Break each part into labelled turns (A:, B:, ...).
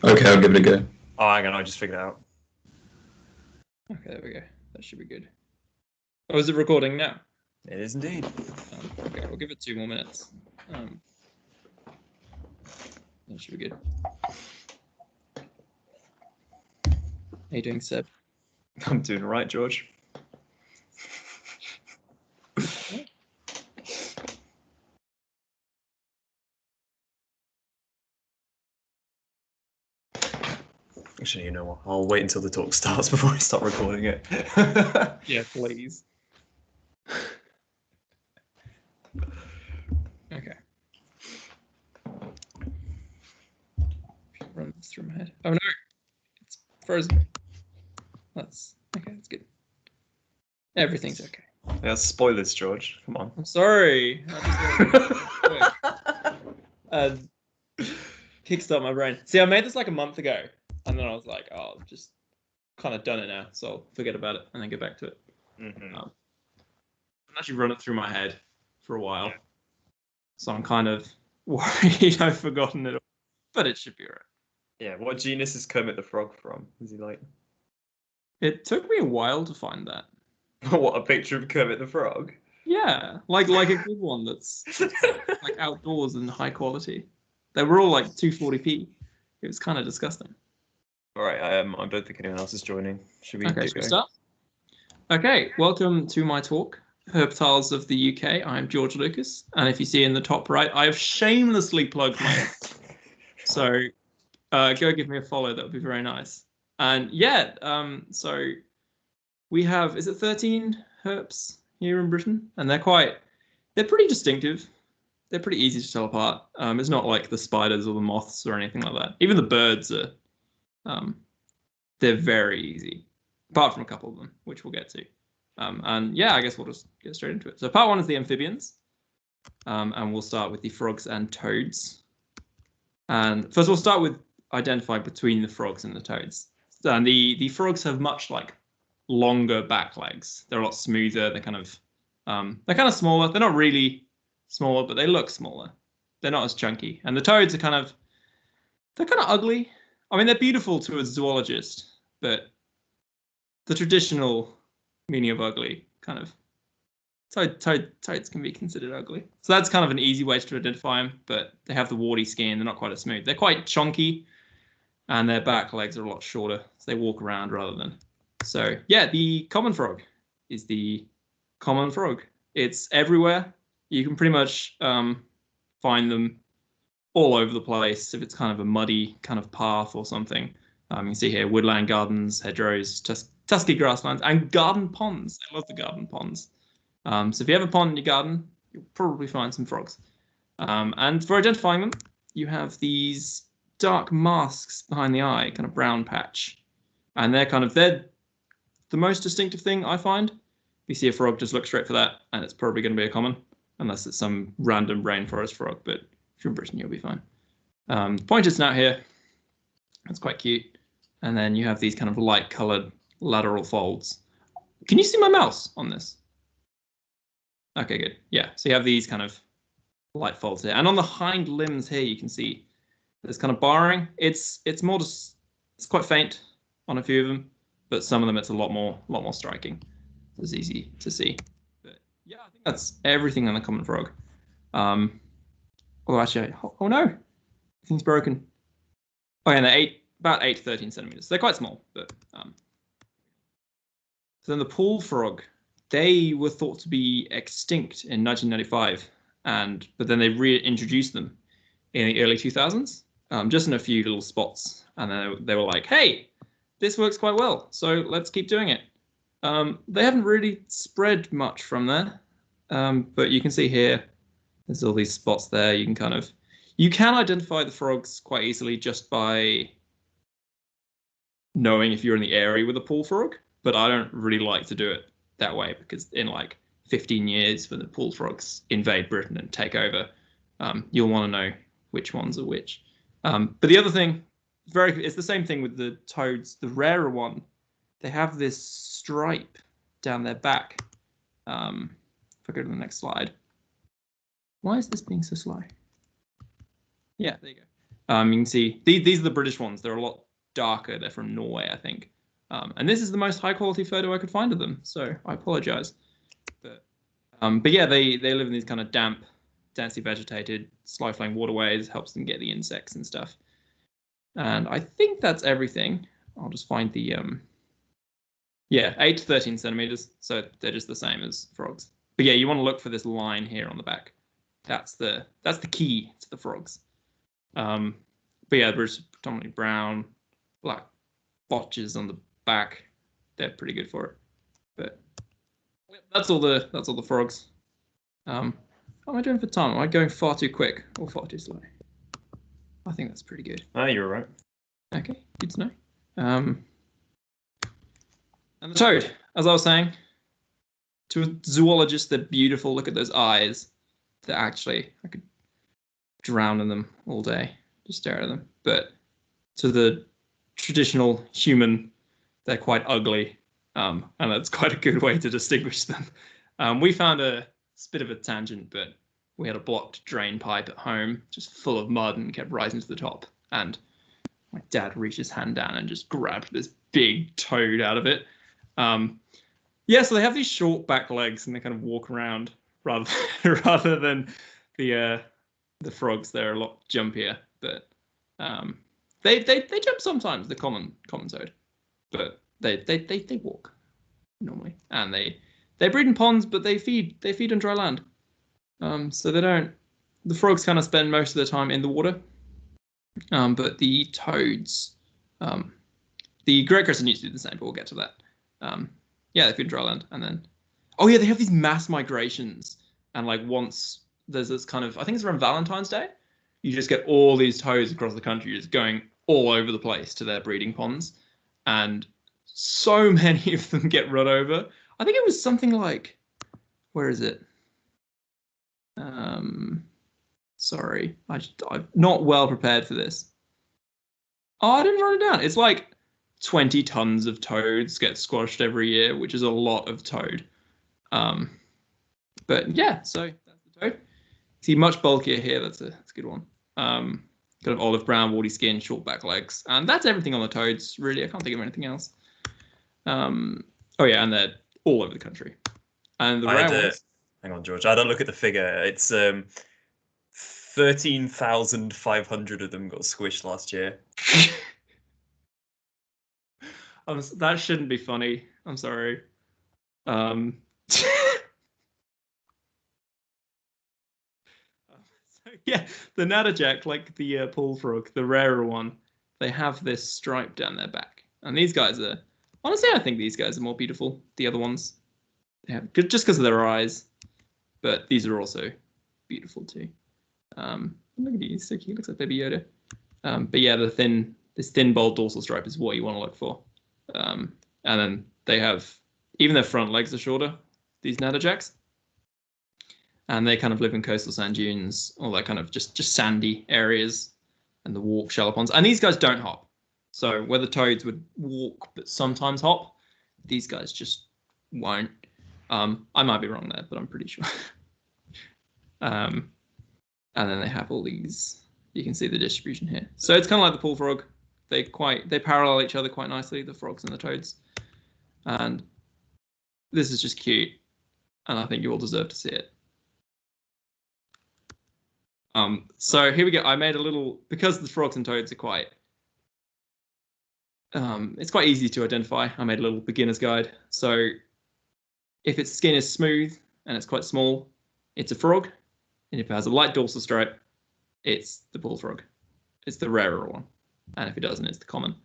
A: Okay, I'll give it a go.
B: Oh, hang on, I just figured it out.
C: Okay, there we go. That should be good. Oh, is it recording now?
B: It is indeed.
C: Okay, we'll give it 2 more minutes. That should be good. How you doing, Seb?
B: I'm doing all right, George. Actually, you know what? I'll wait until the talk starts before I start recording it.
C: Yeah, please. Okay. Run this through my head. Oh no, it's frozen. That's okay. That's good. Everything's okay.
B: Yeah, spoilers, George. Come on.
C: I'm sorry. Kickstart my brain. See, I made this like a month ago, and then I was like, oh, I've just kind of done it now, so I'll forget about it and then get back to it. I'm actually running through my head for a while, so I'm kind of worried I've forgotten it all, but it should be alright.
B: Yeah, what genus is Kermit the Frog from? Is he like?
C: It took me a while to find that.
B: What, a picture of Kermit the Frog?
C: Yeah, like a good one that's like outdoors and high quality. They were all like 240p. It was kind of disgusting.
B: All right, I don't think anyone else is joining. Should we?
C: Okay, should we start? Okay, welcome to my talk, Herptiles of the UK. I'm George Lucas, and if you see in the top right, I have shamelessly plugged my. So, go give me a follow. That would be very nice. And yeah, so we have, is it 13 herps here in Britain? And they're pretty distinctive. They're pretty easy to tell apart. It's not like the spiders or the moths or anything like that. Even the birds are, they're very easy, apart from a couple of them, which we'll get to. And yeah, I guess we'll just get straight into it. So part one is the amphibians, and we'll start with the frogs and toads. And first, we'll start with identifying between the frogs and the toads. And the frogs have much like longer back legs. They're a lot smoother. They're kind of smaller. They're not really smaller, but they look smaller. They're not as chunky. And the toads are they're kind of ugly. I mean, they're beautiful to a zoologist, but the traditional meaning of ugly kind of toads can be considered ugly. So that's kind of an easy way to identify them, but they have the warty skin. They're not quite as smooth. They're quite chunky, and their back legs are a lot shorter. So they walk around rather than. So yeah, the common frog is the common frog. It's everywhere. You can pretty much find them all over the place if it's kind of a muddy kind of path or something. You can see here woodland gardens, hedgerows, tusky grasslands, and garden ponds. I love the garden ponds. So if you have a pond in your garden, you'll probably find some frogs. And for identifying them, you have these dark masks behind the eye, kind of brown patch. And they're the most distinctive thing I find. If you see a frog, just look straight for that, and it's probably going to be a common, unless it's some random rainforest frog. But if you're in Britain, you'll be fine. Pointed snout here. That's quite cute. And then you have these kind of light-colored lateral folds. Can you see my mouse on this? Okay, good. Yeah, so you have these kind of light folds here. And on the hind limbs here, you can see there's kind of barring. It's quite faint on a few of them, but some of them it's a lot more striking. It's easy to see. But yeah, I think that's everything on the common frog. Although actually, oh no, thing's broken. Oh yeah, they're about 8 to 13 centimeters. They're quite small, but so then the pool frog, they were thought to be extinct in 1995, but then they reintroduced them in the early 2000s, just in a few little spots, and then they were like, hey, this works quite well, so let's keep doing it. They haven't really spread much from there, but you can see here, there's all these spots there. You can identify the frogs quite easily just by knowing if you're in the area with a pool frog, but I don't really like to do it that way because in like 15 years when the pool frogs invade Britain and take over, you'll want to know which ones are which. But the other thing, it's the same thing with the toads. The rarer one, they have this stripe down their back. If I go to the next slide. Why is this being so slow? Yeah, there you go. You can see these are the British ones. They're a lot darker. They're from Norway, I think. And this is the most high quality photo I could find of them. So I apologize. But yeah, they live in these kind of damp, densely vegetated, slow flowing waterways. Helps them get the insects and stuff. And I think that's everything. I'll just find the yeah, 8 to 13 centimeters. So they're just the same as frogs. But yeah, you want to look for this line here on the back. That's the key to the frogs. But yeah, there's predominantly brown, black blotches on the back. They're pretty good for it. But that's all the frogs. How am I doing for time? Am I going far too quick or far too slow? I think that's pretty good.
B: Oh, you're right.
C: Okay, good to know. And the toad, as I was saying, to a zoologist, they're beautiful. Look at those eyes. They're actually, I could drown in them all day, just stare at them. But to the traditional human, they're quite ugly. And that's quite a good way to distinguish them. We found it's a bit of a tangent, but we had a blocked drain pipe at home, just full of mud, and kept rising to the top. And my dad reached his hand down and just grabbed this big toad out of it. Yeah, so they have these short back legs and they kind of walk around rather than the frogs. They're a lot jumpier, but they jump sometimes. The common toad, but they walk normally, and they breed in ponds, but they feed on dry land. So they don't. The frogs kind of spend most of their time in the water, but the toads, the great crescent used to do the same, but we'll get to that. Yeah, they feed in dry land, and then, oh yeah, they have these mass migrations, and like once there's this kind of, I think it's around Valentine's Day, you just get all these toads across the country just going all over the place to their breeding ponds, and so many of them get run over. I think it was something like, where is it? Sorry, I'm not well prepared for this. Oh, I didn't write it down. It's like 20 tons of toads get squashed every year, which is a lot of toad. But yeah, so that's the toad. See, much bulkier here. That's a good one. Kind of olive brown, warty skin, short back legs, and that's everything on the toads. Really, I can't think of anything else. Oh yeah, and they're all over the country. And the rare ones.
B: Hang on, George. I had a look at the figure. It's 13,500 of them got squished last year.
C: That shouldn't be funny. I'm sorry. So yeah, the natterjack, like the pool frog, the rarer one, they have this stripe down their back, and these guys are, honestly, I think these guys are more beautiful. The other ones, they have just because of their eyes, but these are also beautiful too. Look at you, so cute. Looks like Baby Yoda. But yeah, this thin, bold dorsal stripe is what you want to look for. And then they have, even their front legs are shorter, these natterjacks. And they kind of live in coastal sand dunes, all that kind of just sandy areas, and the walk shallow ponds. And these guys don't hop. So where the toads would walk but sometimes hop, these guys just won't. I might be wrong there, but I'm pretty sure. And then they have all these, you can see the distribution here. So it's kind of like the pool frog. They parallel each other quite nicely, the frogs and the toads. And this is just cute. And I think you all deserve to see it. So here we go. I made a little, because the frogs and toads are quite, it's quite easy to identify. I made a little beginner's guide. So if its skin is smooth and it's quite small, it's a frog. And if it has a light dorsal stripe, it's the bullfrog. It's the rarer one. And if it doesn't, it's the common.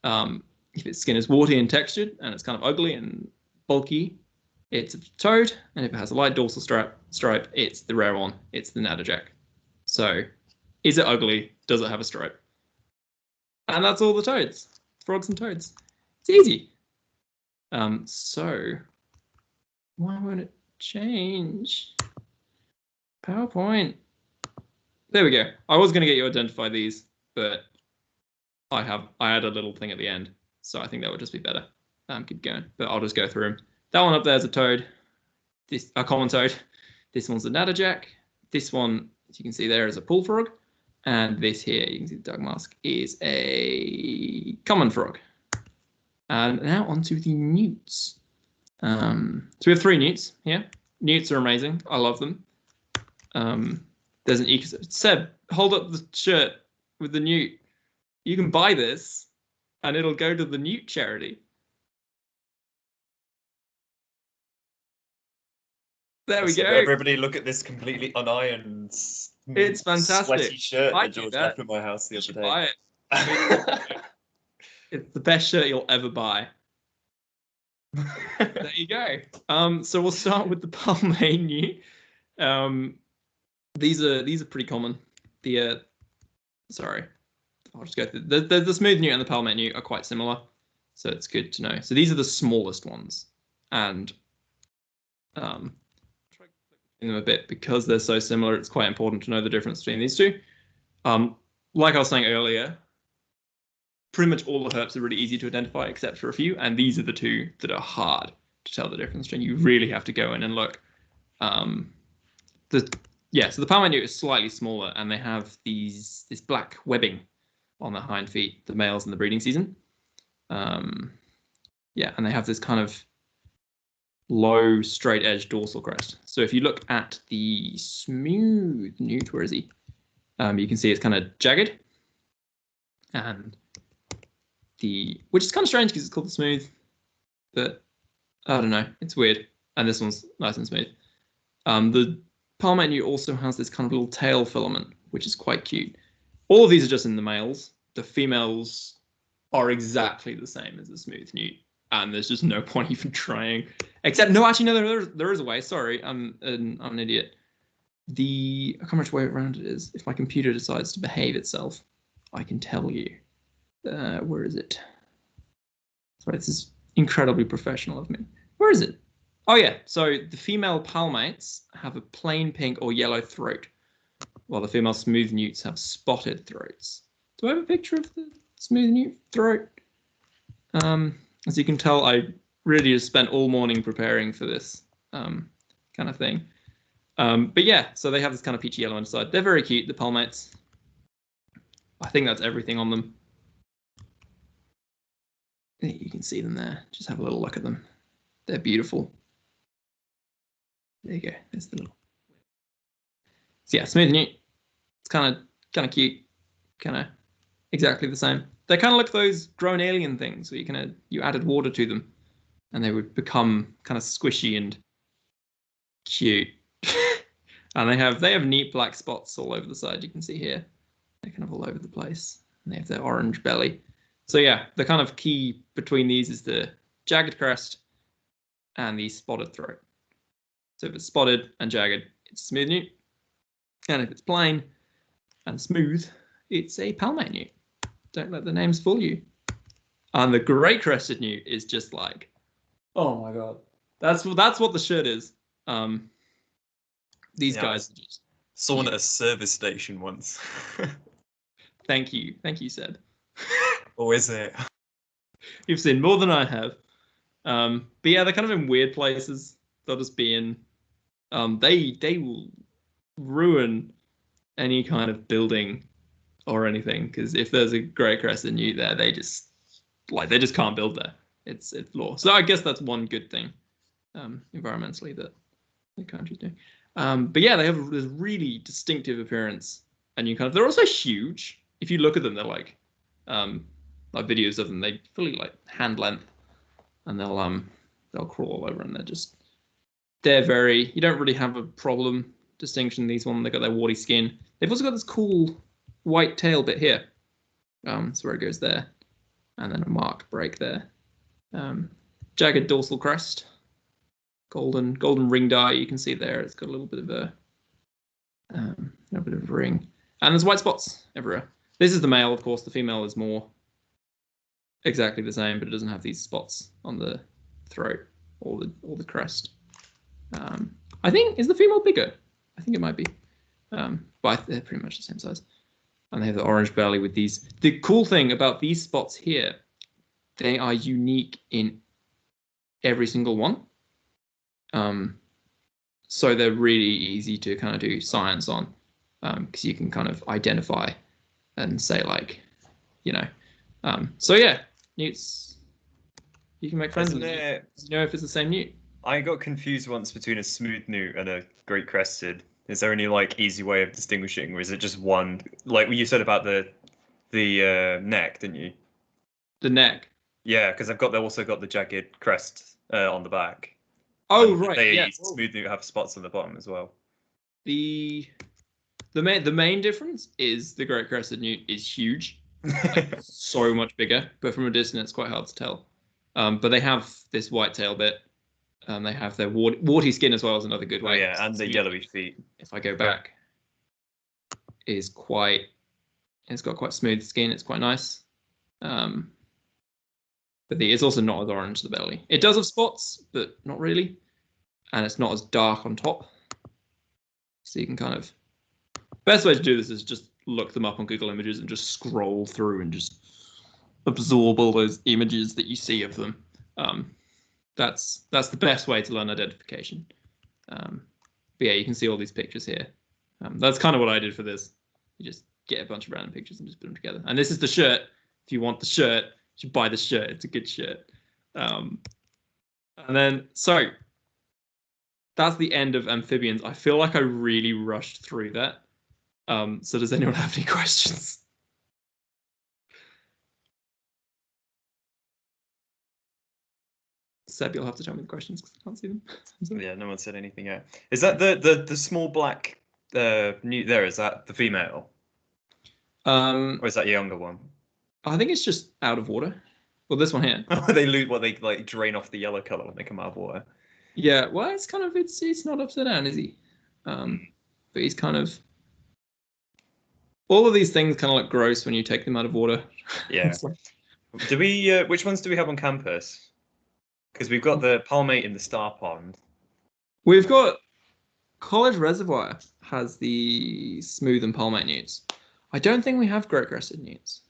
C: If its skin is warty and textured and it's kind of ugly and bulky, it's a toad. And if it has a light dorsal stripe, it's the rare one. It's the natterjack. So is it ugly? Does it have a stripe? And that's all the toads. Frogs and toads. It's easy. So why won't it change? PowerPoint. There we go. I was going to get you to identify these, but I had a little thing at the end, so I think that would just be better. Keep going, but I'll just go through them. That one up there is a toad. This a common toad. This one's a natterjack. This one, as you can see there, is a pool frog, And this here, you can see the dog mask, is a common frog. And now onto the newts. So we have 3 newts here. Newts are amazing. I love them. There's an Ecosoc. Seb, hold up the shirt with the newt. You can buy this, and it'll go to the newt charity. There we go.
B: Everybody look at this completely unironed,
C: it's fantastic.
B: Sweaty shirt that George left in my house the other day.
C: Buy it. It's the best shirt you'll ever buy. There you go. So we'll start with the Palmain newt. These are pretty common. Sorry, I'll just go through. The smooth newt and the Palmain newt are quite similar, so it's good to know. So these are the smallest ones, and try them a bit because they're so similar. It's quite important to know the difference between these two. Like I was saying earlier, pretty much all the herps are really easy to identify except for a few, and these are the 2 that are hard to tell the difference between. You really have to go in and look. So the Palmain newt is slightly smaller, and they have this black webbing on their hind feet, the males in the breeding season. And they have this kind of low, straight-edged dorsal crest. So if you look at the smooth newt, where is he? You can see it's kind of jagged, and which is kind of strange because it's called the smooth, but I don't know, it's weird. And this one's nice and smooth. The Palmain newt also has this kind of little tail filament, which is quite cute. All of these are just in the males. The females are exactly the same as the smooth newt, and there's just no point even trying. Except, no, actually, no, there is a way. Sorry, I'm an idiot. I can't remember which way around it is. If my computer decides to behave itself, I can tell you. Where is it? Sorry, this is incredibly professional of me. Where is it? Oh yeah, so the female palmates have a plain pink or yellow throat, while the female smooth newts have spotted throats. Do I have a picture of the smooth newt throat? As you can tell, I really just spent all morning preparing for this kind of thing. But yeah, so they have this kind of peachy yellow inside. They're very cute, the palmates. I think that's everything on them. You can see them there. Just have a little look at them. They're beautiful. There you go. There's the little. So yeah, smooth newt. It's kind of cute. Kind of exactly the same. They kind of look those grown alien things where you added water to them, and they would become kind of squishy and cute. And they have neat black spots all over the side. You can see here. They're kind of all over the place. And they have their orange belly. So yeah, the kind of key between these is the jagged crest and the spotted throat. So if it's spotted and jagged, it's a smooth newt. And if it's plain and smooth, it's a Palmain newt. Don't let the names fool you. And the grey crested newt is just like, oh my god, that's what the shirt is. These guys are just.
B: Saw one at a service station once.
C: Thank you, Seb.
B: Or is it?
C: You've seen more than I have. But yeah, they're kind of in weird places. They'll just be in. They will ruin any kind of building or anything, because if there's a grey crested newt there, they just can't build there. It's law. So I guess that's one good thing, environmentally, that the country's doing. But yeah, they have this really distinctive appearance, and they're also huge. If you look at them, they're like videos of them, they fully like hand length, and they'll crawl all over, and you don't really have a problem distinguishing these ones. They've got their warty skin. They've also got this cool white tail bit here. So where it goes there, and then a mark break there. Jagged dorsal crest, golden ring dye. You can see there. It's got a little bit of a ring, and there's white spots everywhere. This is the male, of course. The female is more exactly the same, but it doesn't have these spots on the throat or the crest. I think, is the female bigger? I think it might be, but they're pretty much the same size. And they have the orange belly with these. The cool thing about these spots here, they are unique in every single one. So they're really easy to kind of do science on. because you can kind of identify and say like, you know, so yeah, newts. You can make friends with them. You know if it's the same newt.
B: I got confused once between a smooth newt and a great crested. Is there any like easy way of distinguishing, or is it just one? Like what you said about the neck, didn't you?
C: The neck.
B: Yeah, because they've also got the jagged crest on the back.
C: Oh
B: and
C: right, yeah.
B: Smooth newt have spots on the bottom as well.
C: The main difference is the great crested newt is huge, like, so much bigger, but from a distance it's quite hard to tell. But they have this white tail bit. They have their warty skin as well as another good way.
B: Oh yeah, and the yellowy feet.
C: If I go back, it's got quite smooth skin. It's quite nice. But it's also not as orange the belly. It does have spots, but not really, and it's not as dark on top. So you can kind of best way to do this is just look them up on Google Images and just scroll through and just absorb all those images that you see of them. That's the best way to learn identification. But yeah, you can see all these pictures here. That's kind of what I did for this. You just get a bunch of random pictures and just put them together. And this is the shirt. If you want the shirt, you should buy the shirt. It's a good shirt. And then, so that's the end of amphibians. I feel like I really rushed through that. So does anyone have any questions? Seb, you'll have to tell me the questions because I can't see them.
B: Yeah, no one said anything yet. Is that the small black newt there? Is that the female? Or is that the younger one?
C: I think it's just out of water. Well, this one here.
B: They like drain off the yellow color when they come out of water.
C: Yeah, well, it's kind of it's not upside down, is he? But he's kind of all of these things kind of look gross when you take them out of water.
B: Yeah.
C: Like,
B: do we? Which ones do we have on campus? Because we've got the palmate in the star pond.
C: We've got College Reservoir has the smooth and palmate newts. I don't think we have great crested newts,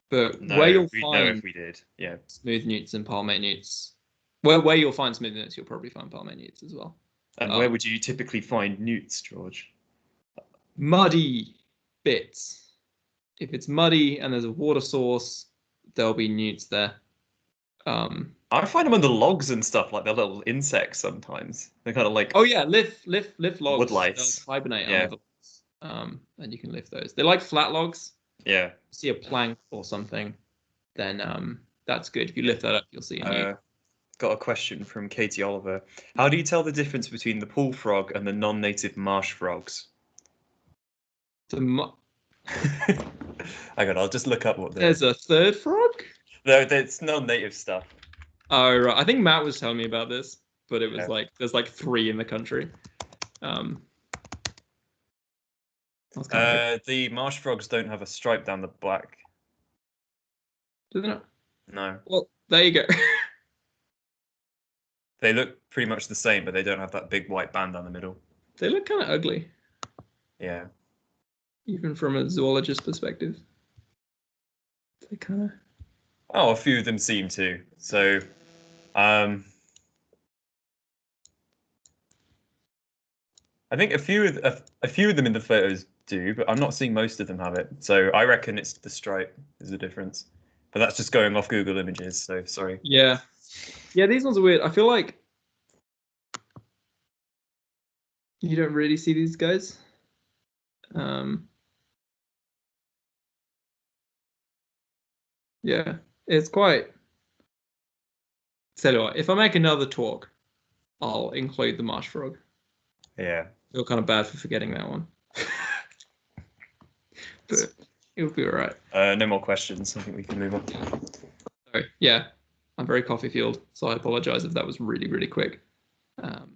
C: but
B: No,
C: where you'll
B: we'd
C: find
B: know if we did. Yeah.
C: smooth newts and palmate newts. Where you'll find smooth newts, you'll probably find palmate newts as well.
B: And where would you typically find newts, George?
C: Muddy bits. If it's muddy and there's a water source, there'll be newts there.
B: I find them under logs and stuff, like they're little insects sometimes. They're kind of like
C: lift logs.
B: Woodlice.
C: They'll hibernate under the logs. And you can lift those. They're like flat logs.
B: Yeah.
C: See a plank or something, then that's good. If you lift that up, you'll see a newt.
B: Got a question from Katie Oliver. How do you tell the difference between the pool frog and the non-native marsh frogs?
C: Hang
B: on, I'll just look up what
C: there's a third frog?
B: No, it's non-native stuff.
C: Oh, right. I think Matt was telling me about this, but it was like there's like 3 in the country.
B: The marsh frogs don't have a stripe down the back.
C: Do they not?
B: No.
C: Well, there you go.
B: They look pretty much the same, but they don't have that big white band down the middle.
C: They look kind of ugly.
B: Yeah.
C: Even from a zoologist perspective. They kind of...
B: Oh, a few of them seem to. So, I think a few of them in the photos do, but I'm not seeing most of them have it. So I reckon it's the stripe is the difference. But that's just going off Google Images, so sorry.
C: Yeah. Yeah, these ones are weird. I feel like you don't really see these guys. Yeah, it's quite... Tell you what, if I make another talk, I'll include the marsh frog.
B: Yeah.
C: I feel kind of bad for forgetting that one. But it'll be all right.
B: No more questions. I think we can move on.
C: So, yeah, I'm very coffee fueled, so I apologize if that was really, really quick. I'll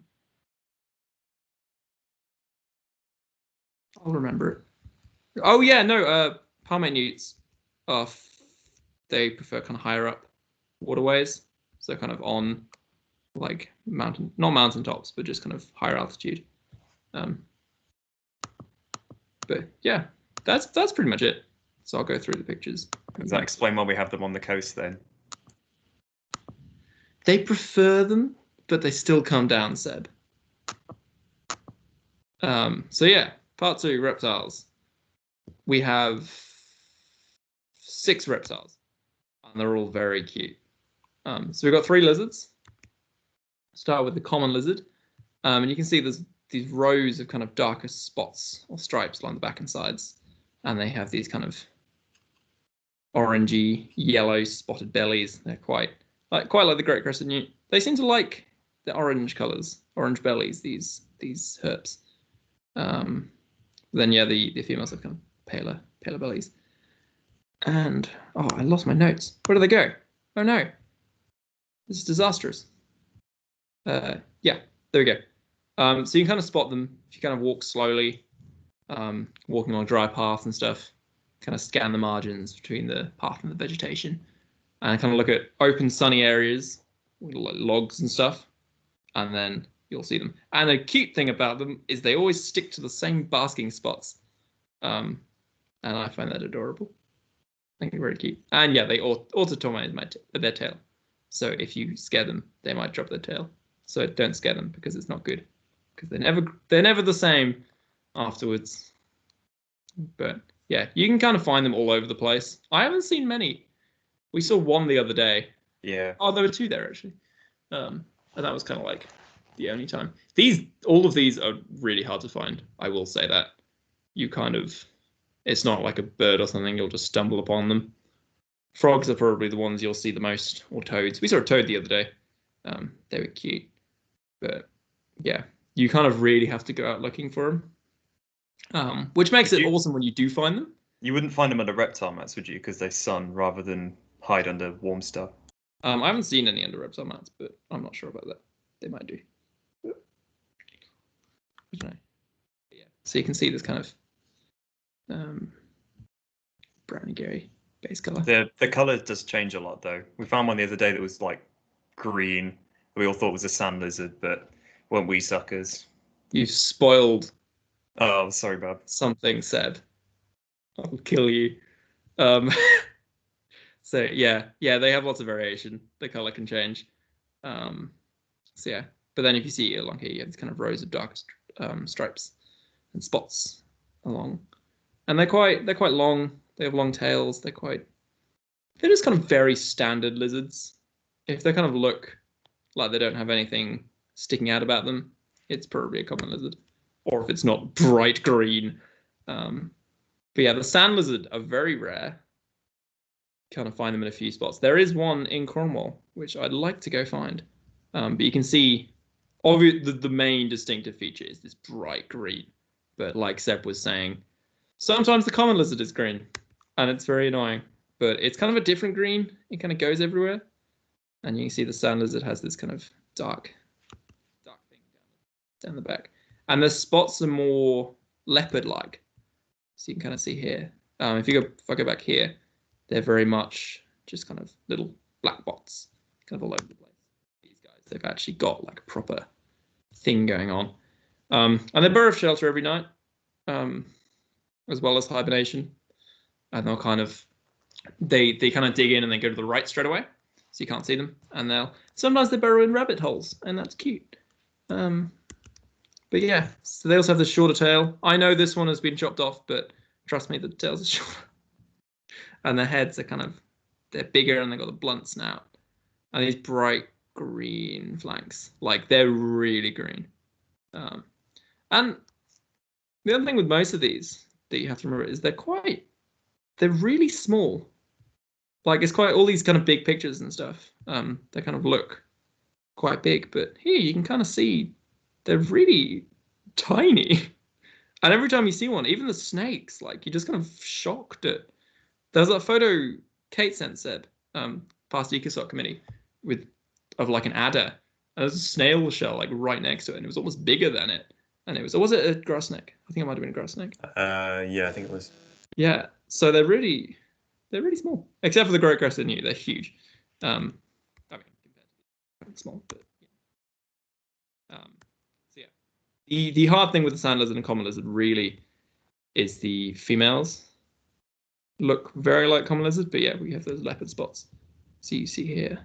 C: remember it. Oh, yeah, no, palmate newts, they prefer kind of higher up waterways. So kind of on like not mountaintops, but just kind of higher altitude. But yeah, that's pretty much it. So I'll go through the pictures.
B: Does that explain why we have them on the coast then?
C: They prefer them, but they still come down, Seb. So yeah, part 2, reptiles. we have 6 reptiles, and they're all very cute. So we've got 3 lizards. Start with the common lizard, and you can see there's these rows of kind of darker spots or stripes along the back and sides, and they have these kind of orangey, yellow spotted bellies. They're quite like the great crested newt. They seem to like the orange colors, orange bellies. These herps. Then yeah, the females have kind of paler bellies. And oh, I lost my notes. Where do they go? Oh no, this is disastrous. Yeah, there we go. So you can kind of spot them if you kind of walk slowly, walking along dry paths and stuff. Kind of scan the margins between the path and the vegetation, and kind of look at open sunny areas, like logs and stuff, and then you'll see them. And the cute thing about them is they always stick to the same basking spots, and I find that adorable. I think they're very cute. And yeah, they auto-torment their tail. So if you scare them, they might drop their tail. So don't scare them because it's not good. Because they're never the same afterwards. But yeah, you can kind of find them all over the place. I haven't seen many. We saw one the other day.
B: Yeah.
C: Oh, there were 2 there actually. And that was kind of like the only time. All of these are really hard to find. I will say that. It's not like a bird or something. You'll just stumble upon them. Frogs are probably the ones you'll see the most, or toads. We saw a toad the other day. They were cute. But yeah, you kind of really have to go out looking for them. Which makes it awesome when you do find them.
B: You wouldn't find them under reptile mats, would you? Because they sun rather than hide under warm stuff.
C: I haven't seen any under reptile mats, but I'm not sure about that. They might do. I don't know. Yeah. So you can see this kind of browny gray base color.
B: The color does change a lot, though. We found one the other day that was like green. We all thought it was a sand lizard, but weren't we suckers?
C: You've spoiled.
B: Oh, sorry, Bob.
C: Something said. I'll kill you. So yeah, they have lots of variation. The color can change. So yeah, but then if you see along here, you have these kind of rows of dark stripes and spots along, and they're quite long. They have long tails. They're just kind of very standard lizards. If they kind of look like they don't have anything sticking out about them, it's probably a common lizard. Or if it's not bright green. But yeah, the sand lizard are very rare. Kind of find them in a few spots. There is one in Cornwall, which I'd like to go find. But you can see, the main distinctive feature is this bright green. But like Seb was saying, sometimes the common lizard is green, and it's very annoying. But it's kind of a different green. It kind of goes everywhere. And you can see the sand lizard has this kind of dark thing down the back. And the spots are more leopard-like. So you can kind of see here. If I go back here, they're very much just kind of little black spots, kind of all over the place. These guys, they've actually got like a proper thing going on. And they burrow for shelter every night, as well as hibernation. And they'll kind of, they kind of dig in and then go to the right straight away, so you can't see them. And sometimes they burrow in rabbit holes, and that's cute. But yeah, so they also have the shorter tail. I know this one has been chopped off, but trust me, the tails are shorter. And their heads are they're bigger, and they've got the blunt snout. And these bright green flanks. Like, they're really green. And the other thing with most of these that you have to remember is they're really small. Like, it's quite all these kind of big pictures and stuff. They kind of look quite big, but here you can kind of see they're really tiny. And every time you see one, even the snakes, like, you're just kind of shocked at. There's that photo Kate sent Seb, past Ecosoc committee, of like an adder. And there's a snail shell like right next to it, and it was almost bigger than it. And was it a grass snake? I think it might have been a grass snake.
B: Yeah, I think it was.
C: Yeah, so they're really small. Except for the great crested newt, they're huge. I mean, compared to small, but yeah. So yeah, the hard thing with the sand lizard and common lizard really is the females look very like common lizard, but yeah, we have those leopard spots. So you see here,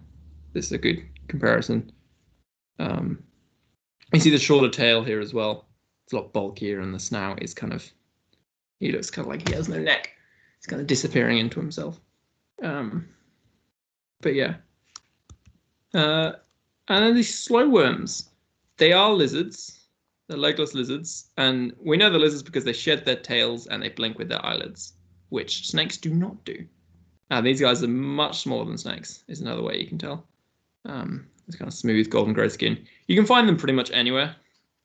C: this is a good comparison. You see the shorter tail here as well. It's a lot bulkier, and the snout is kind of, He looks kind of like he has no neck. He's kind of disappearing into himself. But yeah. And then these slow worms. They are lizards. They're legless lizards. And we know they're lizards because they shed their tails and they blink with their eyelids, which snakes do not do. These guys are much smaller than snakes, is another way you can tell. It's kind of smooth golden grey skin. You can find them pretty much anywhere.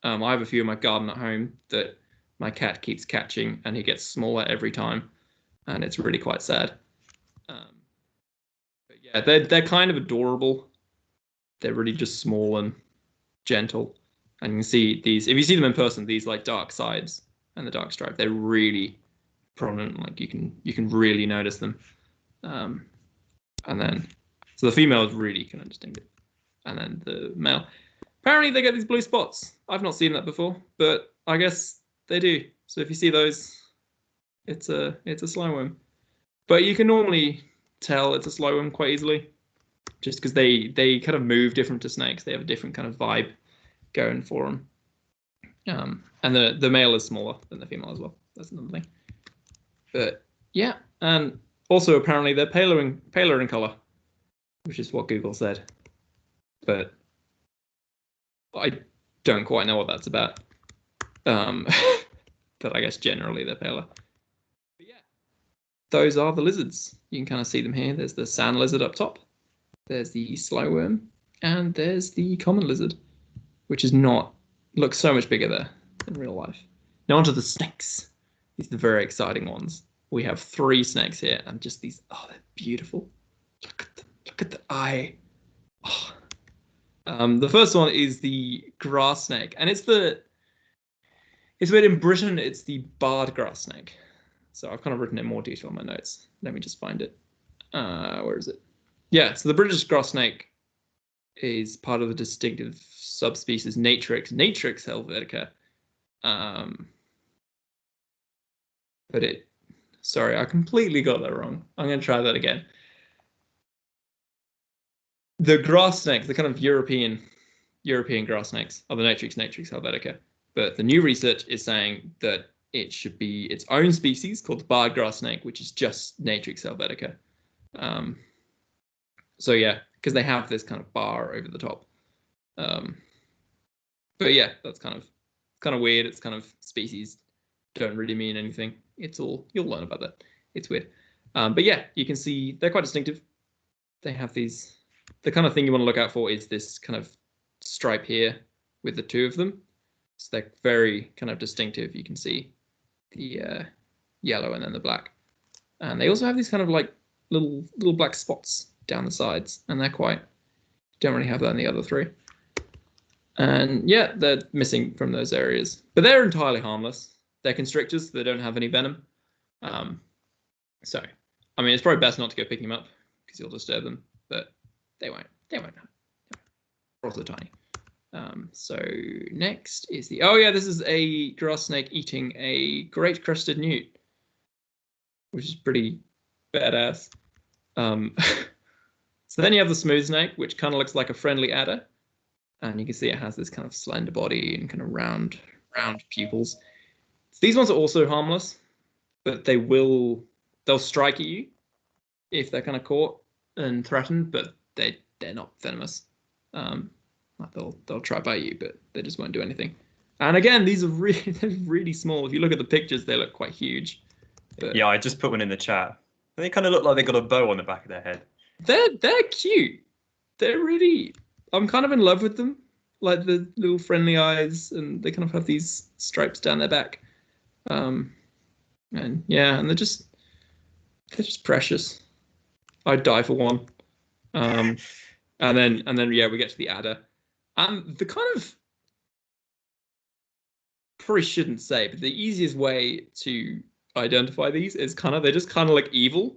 C: I have a few in my garden at home that my cat keeps catching, and he gets smaller every time, and it's really quite sad. But yeah, they're kind of adorable. They're really just small and gentle, and you can see these. If you see them in person, these like dark sides and the dark stripe, they're really prominent. Like you can really notice them. And then so the female is really kind of distinctive, and then the male. Apparently they get these blue spots. I've not seen that before, but I guess they do. So if you see those, it's a slow worm. But you can normally tell it's a slow worm quite easily, just because they kind of move different to snakes. They have a different kind of vibe going for them. And the male is smaller than the female as well. That's another thing. But yeah, and also apparently they're paler in color, which is what Google said. But I don't quite know what that's about. But I guess generally they're paler. But yeah, those are the lizards. You can kind of see them here. There's the sand lizard up top. There's the slow worm, and there's the common lizard, which looks so much bigger there in real life. Now onto the snakes. These are the very exciting ones. We have 3 snakes here, and just these. Oh, they're beautiful. Look at them. Look at the eye. Oh. The first one is the grass snake, and it's weird in Britain. It's the barred grass snake. So I've kind of written in more detail in my notes. Let me just find it. Where is it? Yeah, so the British grass snake is part of the distinctive subspecies Natrix helvetica. Sorry, I completely got that wrong. I'm going to try that again. The grass snakes, the kind of European grass snakes, are the Natrix helvetica. But the new research is saying that it should be its own species called the barred grass snake, which is just Natrix helvetica. So yeah, because they have this kind of bar over the top. But yeah, that's kind of weird. It's kind of species don't really mean anything. It's all, you'll learn about that. It's weird. But yeah, you can see they're quite distinctive. They have these. The kind of thing you want to look out for is this kind of stripe here with the 2 of them. So they're very kind of distinctive. You can see the yellow and then the black. And they also have these kind of like little black spots down the sides, and don't really have that in the other 3. And yeah, they're missing from those areas, but they're entirely harmless. They're constrictors. They don't have any venom. So, I mean, it's probably best not to go picking them up because you'll disturb them, but they won't. They're also tiny. So next is this is a grass snake eating a great crested newt, which is pretty badass. So then you have the smooth snake, which kind of looks like a friendly adder, and you can see it has this kind of slender body and kind of round pupils. So these ones are also harmless, but they'll strike at you if they're kind of caught and threatened, but they're not venomous. They'll try bite you, but they just won't do anything. And again, these are really small. If you look at the pictures, they look quite huge. But
B: yeah, I just put one in the chat. They kind of look like they got a bow on the back of their head.
C: They're cute. They're really. I'm kind of in love with them. Like the little friendly eyes, and they kind of have these stripes down their back. And yeah, and they're just precious. I'd die for one. And then yeah, we get to the adder. The kind of, probably shouldn't say, but the easiest way to identify these is they're just kind of like evil.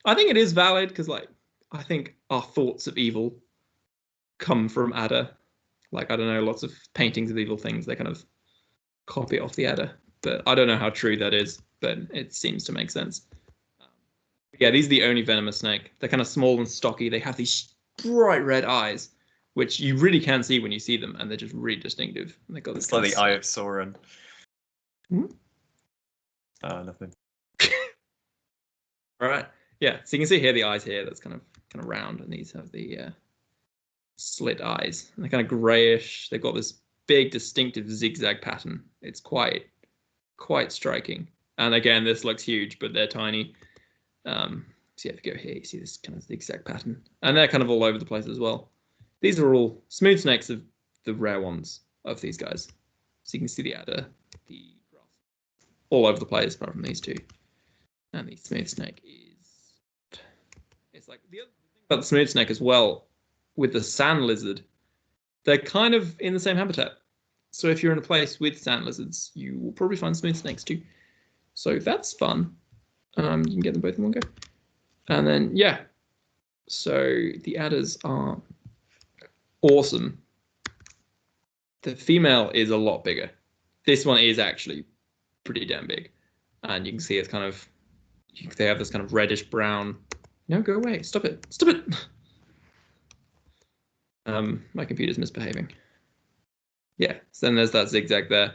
C: I think it is valid because I think our thoughts of evil come from adder. Like, I don't know, lots of paintings of evil things, they kind of copy off the adder. But I don't know how true that is, but it seems to make sense. Yeah, these are the only venomous snake. They're kind of small and stocky. They have these bright red eyes, which you really can see when you see them, and they're just really distinctive. And they got this.
B: It's like the Eye of Sauron.
C: Hmm?
B: Nothing.
C: All right. Yeah. So you can see here the eyes here. That's kind of round, and these have the slit eyes, and they're kind of grayish. They've got this big, distinctive zigzag pattern. It's quite striking. And again, this looks huge, but they're tiny. So if you go here, you see this kind of zigzag pattern, and they're kind of all over the place as well. These are all smooth snakes of the rare ones of these guys. So you can see the adder, the grass, all over the place apart from these two. And the smooth snake is, it's like the other thing about the smooth snake as well, with the sand lizard, they're kind of in the same habitat. So if you're in a place with sand lizards, you will probably find smooth snakes too. So that's fun. You can get them both in one go. And then, yeah. So the adders are awesome. The female is a lot bigger. This one is actually pretty damn big. And you can see it's kind of, they have this kind of reddish brown. No, go away. Stop it. Stop it. My computer's misbehaving. Yeah, so then there's that zigzag there.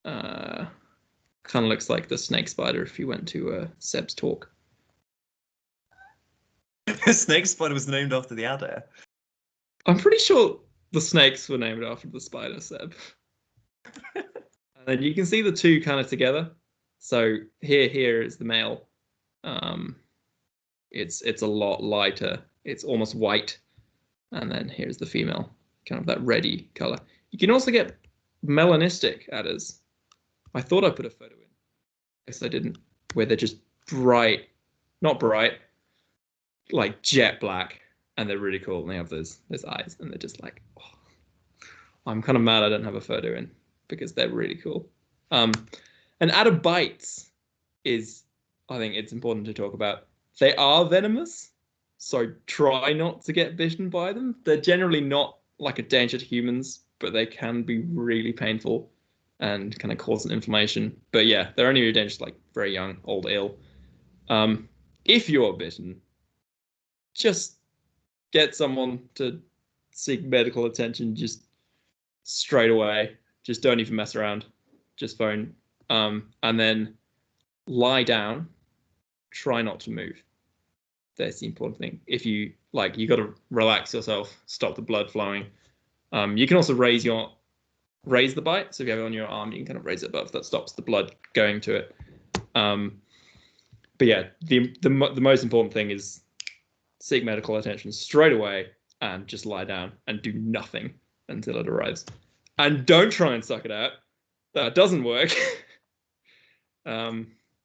C: Kind of looks like the snake spider if you went to Seb's talk.
B: The snake spider was named after the adder.
C: I'm pretty sure the snakes were named after the spider, Seb. And then you can see the two kind of together. So here is the male. It's a lot lighter. It's almost white. And then here's the female, kind of that reddy color. You can also get melanistic adders. I thought I put a photo in. I guess I didn't. Where they're just bright, not bright, like jet black, and they're really cool. And they have those eyes, and they're just like, oh. I'm kind of mad I don't have a photo in because they're really cool. And adder bites is, I think it's important to talk about. They are venomous, so try not to get bitten by them. They're generally not like a danger to humans, but they can be really painful and kind of cause an inflammation. But yeah, they're only really dangerous like very young, old, ill. If you're bitten, just get someone to seek medical attention just straight away. Just don't even mess around. Just phone. And then lie down. Try not to move. That's the important thing. If you like, you got to relax yourself, stop the blood flowing. You can also raise the bite. So if you have it on your arm, you can kind of raise it above. That stops the blood going to it. But yeah, the most important thing is seek medical attention straight away and just lie down and do nothing until it arrives. And don't try and suck it out. That doesn't work.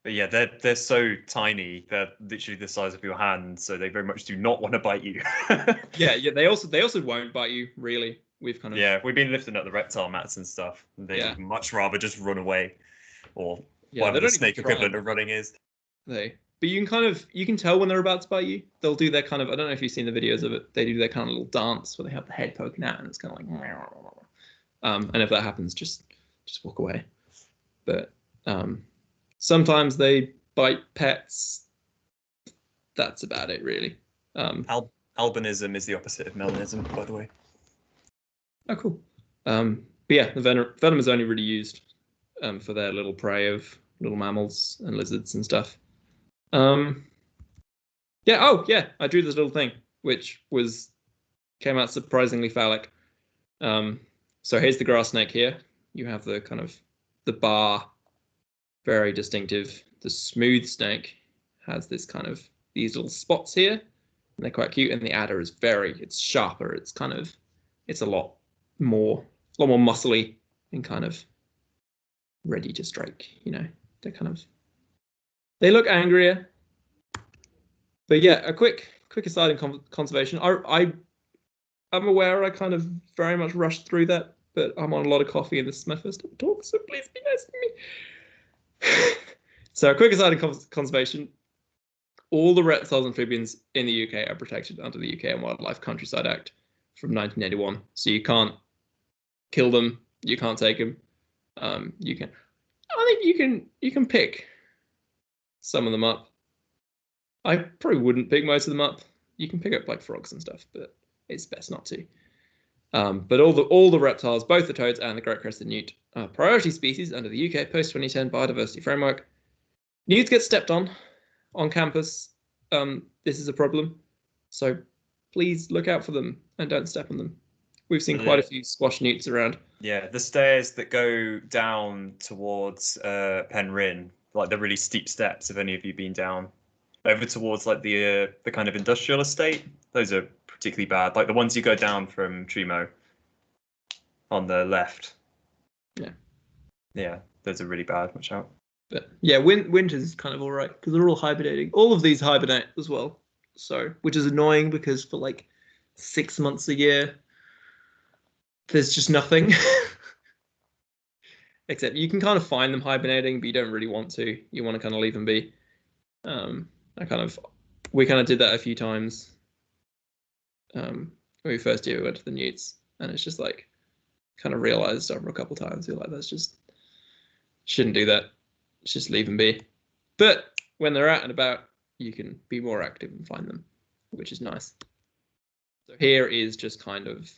B: But yeah, they're so tiny. They're literally the size of your hand, so they very much do not want to bite you.
C: yeah. They also won't bite you, really. We've
B: been lifting up the reptile mats and stuff. They'd much rather just run away, or whatever the snake equivalent of running is.
C: But you can tell when they're about to bite you. They'll do their kind of, I don't know if you've seen the videos of it. They do their kind of little dance where they have the head poking out, and it's kind of like, and if that happens, just walk away. But sometimes they bite pets. That's about it, really.
B: Albinism is the opposite of melanism, by the way.
C: Oh, cool. But yeah, the venom is only really used for their little prey of little mammals and lizards and stuff. I drew this little thing, which came out surprisingly phallic. So here's the grass snake here. You have the kind of the bar, very distinctive. The smooth snake has this kind of these little spots here, and they're quite cute. And the adder is it's sharper. It's a lot more muscly and kind of ready to strike. You know, they look angrier. But yeah, a quick aside in conservation. I'm aware I kind of very much rushed through that, but I'm on a lot of coffee and this is my first time talk, so please be nice to me. So a quick aside in conservation. All the reptiles and amphibians in the UK are protected under the UK and Wildlife Countryside Act from 1981. So you can't kill them, you can't take them. I think you can pick some of them up. I probably wouldn't pick most of them up. You can pick up like frogs and stuff, but it's best not to. But all the reptiles, both the toads and the great crested newt, are priority species under the UK post-2010 biodiversity framework. Newts get stepped on campus. This is a problem. So please look out for them and don't step on them. We've seen quite a few squash newts around.
B: Yeah, the stairs that go down towards Penryn, like the really steep steps. Have any of you been down over towards like the kind of industrial estate? Those are particularly bad. Like the ones you go down from Tremo on the left.
C: Yeah.
B: Yeah, those are really bad. Watch out.
C: But yeah, winter's kind of all right because they're all hibernating. All of these hibernate as well. So, which is annoying because for like 6 months a year, there's just nothing. Except you can kind of find them hibernating, but you don't really want to. You want to kind of leave them be. We kind of did that a few times. When we first year we went to the newts, and it's just like kind of realized over a couple times, you're like, that's just shouldn't do that. Just leave them be. But when they're out and about, you can be more active and find them, which is nice. So here is just kind of,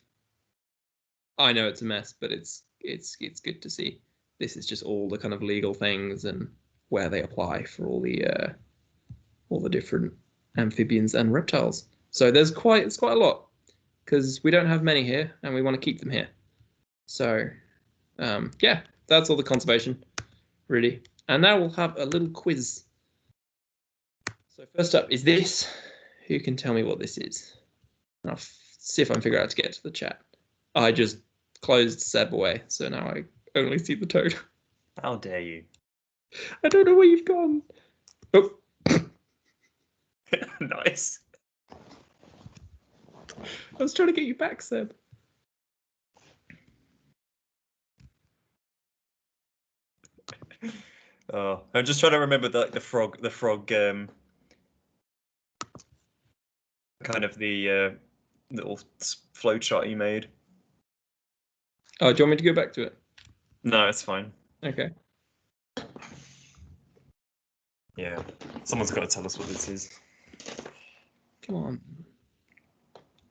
C: I know it's a mess, but it's good to see. This is just all the kind of legal things and where they apply for all the different amphibians and reptiles. So it's quite a lot because we don't have many here and we want to keep them here. So yeah, that's all the conservation really. And now we'll have a little quiz. So first up is this. Who can tell me what this is? I'll see if I can figure out how to get to the chat. I just closed Seb away, so now I only see the toad.
B: How dare you?
C: I don't know where you've gone. Oh.
B: Nice.
C: I was trying to get you back, Seb.
B: Oh, I'm just trying to remember the frog kind of the little flow chart you made.
C: Oh, do you want me to go back to it?
B: No, it's fine.
C: Okay.
B: Yeah, someone's got to tell us what this is.
C: Come on.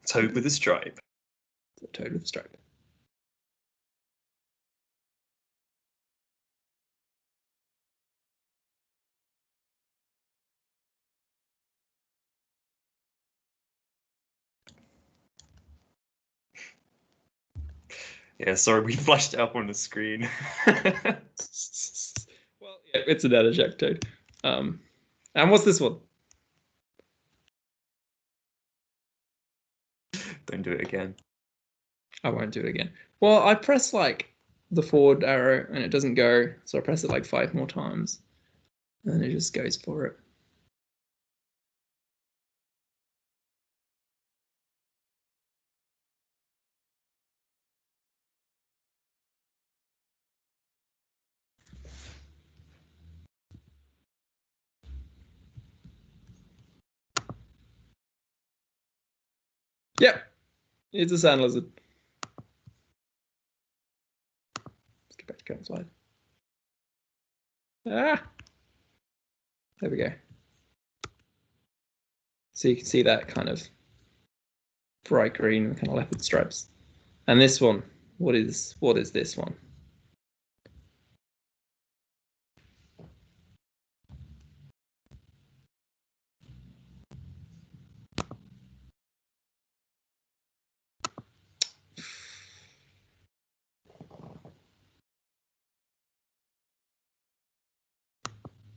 B: Toad with a stripe.
C: The toad with a stripe.
B: Yeah, sorry, we flashed it up on the screen.
C: Well, yeah, it's an Jack toad. And what's this one?
B: Don't do it again.
C: I won't do it again. Well, I press like the forward arrow and it doesn't go, so I press it like 5 more times, and then it just goes for it. Yep, it's a sand lizard. Let's get back to current slide. Ah, there we go. So you can see that kind of bright green and kind of leopard stripes. And this one, what is this one?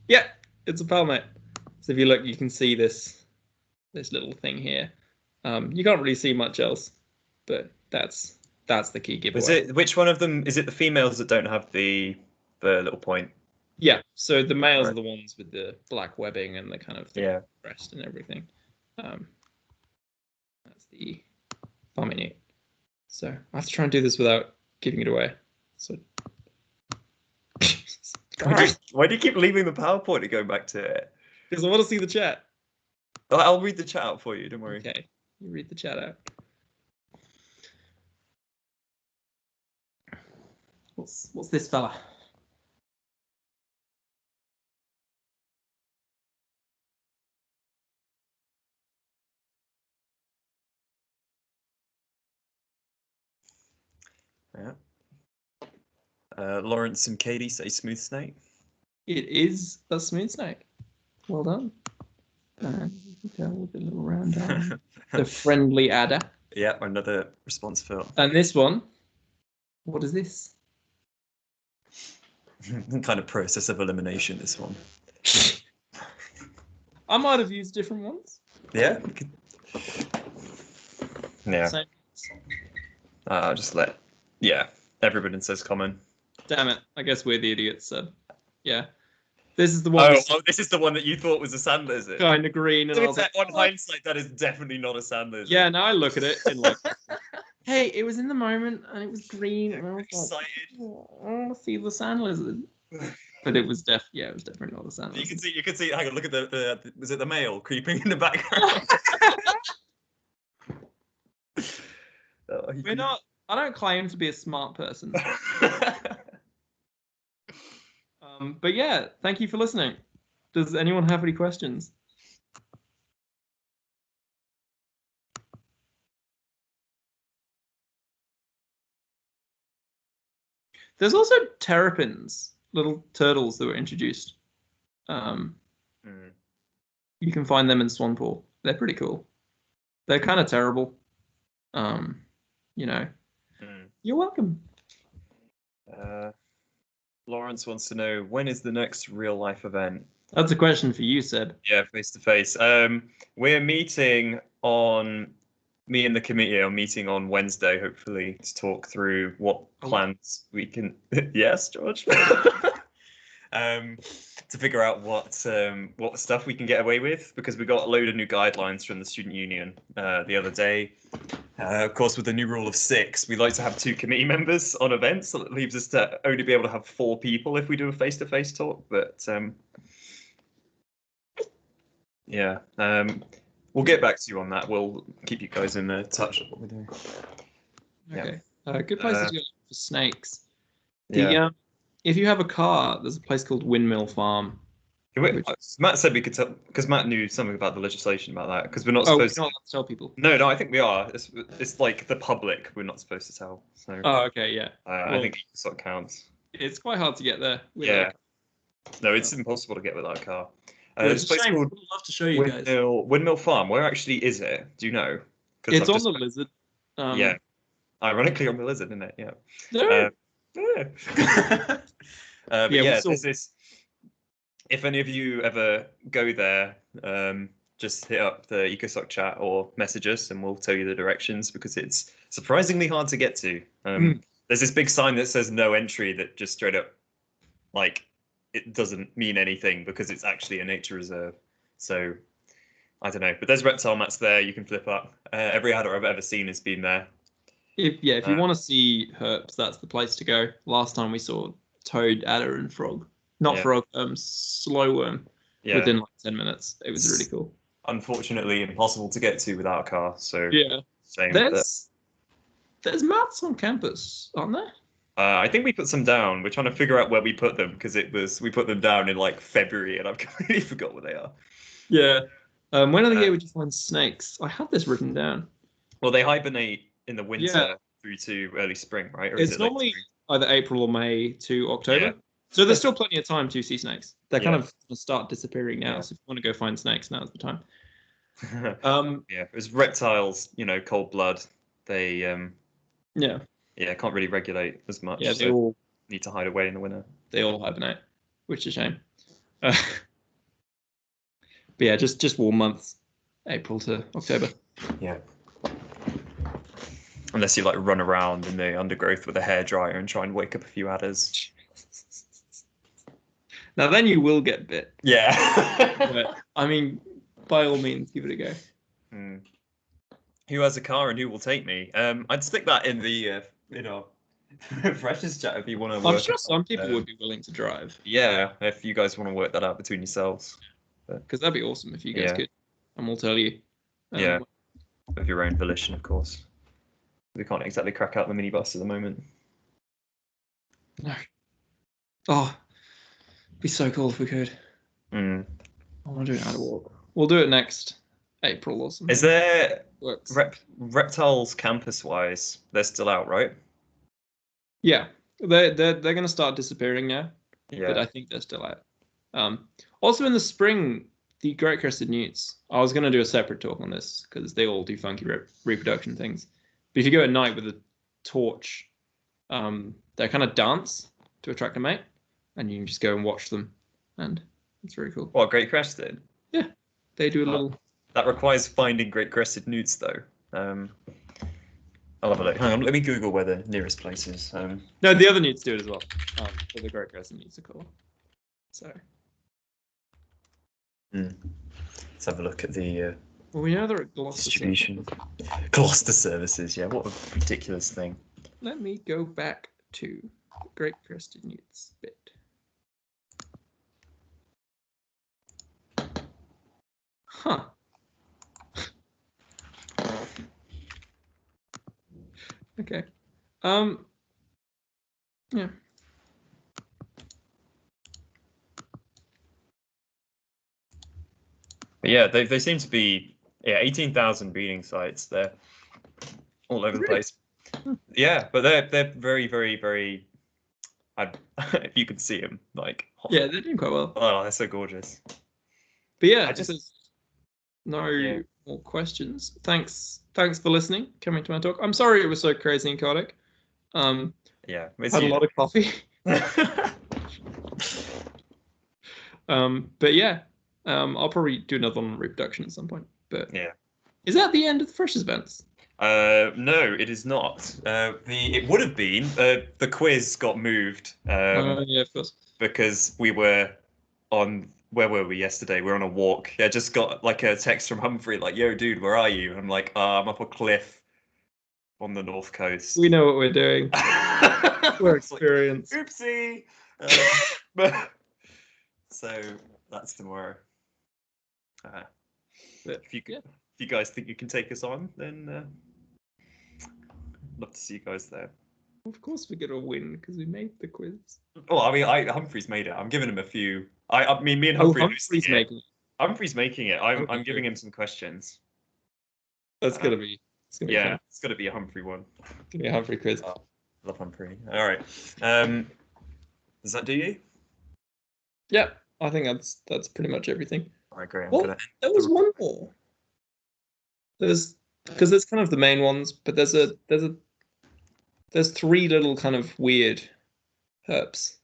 C: Yeah, it's a palmate. So if you look, you can see this little thing here. You can't really see much else, but that's the key giveaway.
B: Is it which one of them? Is it the females that don't have the little point?
C: Yeah. So the males are the ones with the black webbing and the kind of breast and everything. That's the palmate newt. So I have to try and do this without giving it away. So.
B: Why do you keep leaving the PowerPoint and going back to it?
C: Because I want to see the chat.
B: I'll read the chat out for you. Don't worry.
C: Okay, you read the chat out. What's this fella?
B: Yeah. Lawrence and Katie say smooth snake.
C: It is a smooth snake. Well done. And you can tell with the little round arm. The friendly adder.
B: Yeah, another response fill.
C: And this one, what is this?
B: Kind of process of elimination, this one.
C: I might have used different ones.
B: Yeah. Yeah.
C: Same.
B: I'll just let. Yeah. Everybody says common.
C: Damn it. I guess we're the idiots, so. Yeah. This is the one.
B: Oh, this is the one that you thought was a sand lizard.
C: Kind of green. And I was like,
B: on hindsight, that is definitely not a sand lizard.
C: yeah, now I look at it and like, hey, it was in the moment and it was green. And I was
B: Excited.
C: like, oh, I want to see the sand lizard. But it was definitely not the sand lizard.
B: You can see. Hang on, look at the. Was it the male creeping in the background?
C: We're not. I don't claim to be a smart person. But yeah, thank you for listening. Does anyone have any questions? There's also terrapins, little turtles that were introduced. You can find them in Swanpool. They're pretty cool. They're kind of terrible. You know. You're welcome.
B: Lawrence wants to know, when is the next real life event?
C: That's a question for you, Seb.
B: Yeah, face to face. We're meeting on. Me and the committee are meeting on Wednesday, hopefully, to talk through what plans we can. Yes, George. To figure out what stuff we can get away with, because we got a load of new guidelines from the student union the other day. Of course, with the new rule of 6, we like to have 2 committee members on events, so that leaves us to only be able to have 4 people if we do a face-to-face talk. But yeah, we'll get back to you on that. We'll keep you guys in touch with what we're doing.
C: Okay. Yeah. Good place to go for snakes.
B: Yeah.
C: If you have a car, there's a place called Windmill Farm.
B: Matt said we could tell, because Matt knew something about the legislation about that, because we're not
C: supposed
B: to
C: tell people.
B: No, I think we are. It's like the public we're not supposed to tell. So.
C: Oh, okay, yeah.
B: I think Ecosoc counts.
C: It's quite hard to get there.
B: Yeah. No, it's impossible to get with our car.
C: It's a shame. I'd love to show you guys.
B: Windmill Farm. Where actually is it? Do you know?
C: It's on the lizard.
B: Yeah. Ironically on the lizard, isn't it? Yeah.
C: No.
B: There's this. If any of you ever go there, just hit up the Ecosoc chat or message us, and we'll tell you the directions, because it's surprisingly hard to get to. There's this big sign that says no entry that just straight up, like, it doesn't mean anything because it's actually a nature reserve. So I don't know, but there's reptile mats there you can flip up. Every adder I've ever seen has been there.
C: If you want to see herps, that's the place to go. Last time we saw toad, adder, and frog. Not frog, slow worm. Yeah. Within like 10 minutes. It was really cool.
B: Unfortunately, impossible to get to without a car. So
C: yeah,
B: shame.
C: There's mats on campus, aren't there?
B: I think we put some down. We're trying to figure out where we put them, because we put them down in like February, and I've completely forgot where they are.
C: Yeah. When of the year would you find snakes? I had this written down.
B: Well, they hibernate in the winter through to early spring, right? Or
C: it's normally either April or May to October. Yeah. So there's still plenty of time to see snakes. They're kind of start disappearing now. So if you want to go find snakes, now's the time.
B: It was reptiles, cold blood. They can't really regulate as much.
C: Yeah, they all
B: need to hide away in the winter.
C: They all hibernate, which is a shame. But yeah, just warm months, April to October.
B: Yeah. Unless you like run around in the undergrowth with a hairdryer and try and wake up a few adders.
C: Now then you will get bit.
B: Yeah.
C: But, I mean, by all means, give it a go.
B: Who has a car and who will take me? I'd stick that in the freshers chat if you want to.
C: I'm sure some people would be willing to drive.
B: Yeah, if you guys want to work that out between yourselves.
C: Because that'd be awesome if you guys could, and we'll tell you.
B: Of your own volition, of course. We can't exactly crack out the minibus at the moment.
C: No. Oh, it'd be so cool if we could. I want to do an adder walk. We'll do it next April or something.
B: Is there reptiles campus-wise? They're still out, right?
C: Yeah, they're going to start disappearing now.
B: Yeah.
C: But I think they're still out. Also in the spring, the great crested newts. I was going to do a separate talk on this because they all do funky reproduction things. But if you go at night with a torch, they kind of dance to attract a mate, and you can just go and watch them, and it's very cool.
B: What, great crested?
C: Yeah, they do a little.
B: That requires finding great crested newts, though. I'll have a look. Hang on, let me Google where the nearest place is.
C: No, the other newts do it as well. But the great crested newts are cool. So.
B: Let's have a look at the
C: Well, we know they're at Gloucester
B: distribution. Gloucester services, yeah. What a ridiculous thing.
C: Let me go back to the great crested newts bit. Huh. Okay. Yeah.
B: But yeah, they seem to be 18,000 breeding sites. They're all over the place. Yeah, but they're very, very, very. If you could see them, like.
C: Yeah, they're doing quite well.
B: Oh, they're so gorgeous.
C: But yeah, if there's no more questions, thanks for listening, coming to my talk. I'm sorry it was so crazy and chaotic.
B: Yeah,
C: had a lot of coffee. But yeah, I'll probably do another one on reproduction at some point. But
B: yeah,
C: is that the end of the Freshers events?
B: No, it is not. It would have been. The quiz got moved.
C: Yeah, of course.
B: Because we were on. Where were we yesterday? We were on a walk. I just got like a text from Humphrey, like, "Yo, dude, where are you?" I'm like, "I'm up a cliff on the north coast."
C: We know what we're doing. We're experienced.
B: Like, oopsie. But so that's tomorrow. If you guys think you can take us on, then love to see you guys there.
C: Of course we're gonna win because we made the quiz.
B: Well, I mean, Humphrey's made it. I'm giving him a few. I mean, me and Humphrey.
C: Humphrey's making it.
B: Humphrey's making it. I'm giving him some questions.
C: That's gonna be. It's gonna be fun.
B: It's gonna be a Humphrey one.
C: It's gonna be a Humphrey quiz.
B: Oh, love Humphrey. All right. Does that do you?
C: Yeah, I think that's pretty much everything.
B: All right, great.
C: There was one more. There's kind of the main ones, but there's three little kind of weird herps.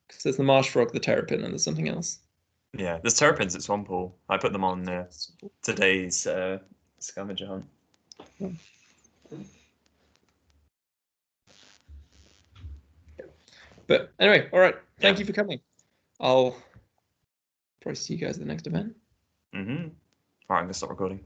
C: Because there's the marsh frog, the terrapin, and there's something else.
B: Yeah, there's terrapins at Swamppool. I put them on today's scavenger hunt.
C: Yeah. But anyway, all right. Thank you for coming. I'll probably see you guys at the next event.
B: All right, I'm gonna stop recording.